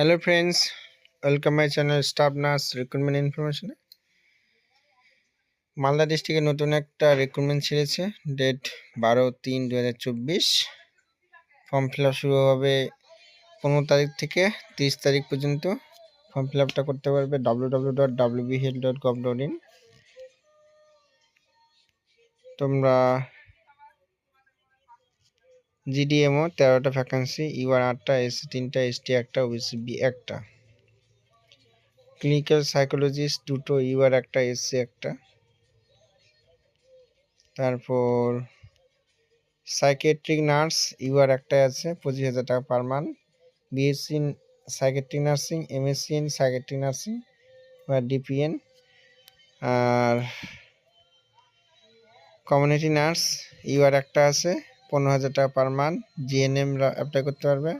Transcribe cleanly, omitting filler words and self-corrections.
Hello friends, welcome my channel staff nurse recruitment ইনফরমেশনে। মালদা ডিস্ট্রিক্টে নতুন একটা রিক্রুটমেন্ট ছেড়েছে। ডেট 12/3/2024। ফর্ম ফিল আপ শুরু হবে 15 তারিখ থেকে 30 তারিখ পর্যন্ত। ফর্ম ফিল আপটা করতে পারবে www.wbhealth.gov.in। তোমরা জিডিএমও 13টা ভ্যাকান্সি, ইউআর 8টা, এসসি 3টা, এসটি 1টা, ওবিসি একটা। ক্লিনিক্যাল সাইকোলজিস্ট 2টো, ইউআর 1টা, এসসি 1টা। তারপর সাইকেট্রিক নার্স ইউআর 1টাই আছে, 25,000 টাকা per month. BSc in psychiatric nursing, MSc in psychiatric nursing বা ডিপিএন। আর কমিউনিটি নার্স ইউআর 1টা আছে, 15,000 টাকা পার মান্থ। জিএনএমরা অ্যাপ্লাই করতে পারবে।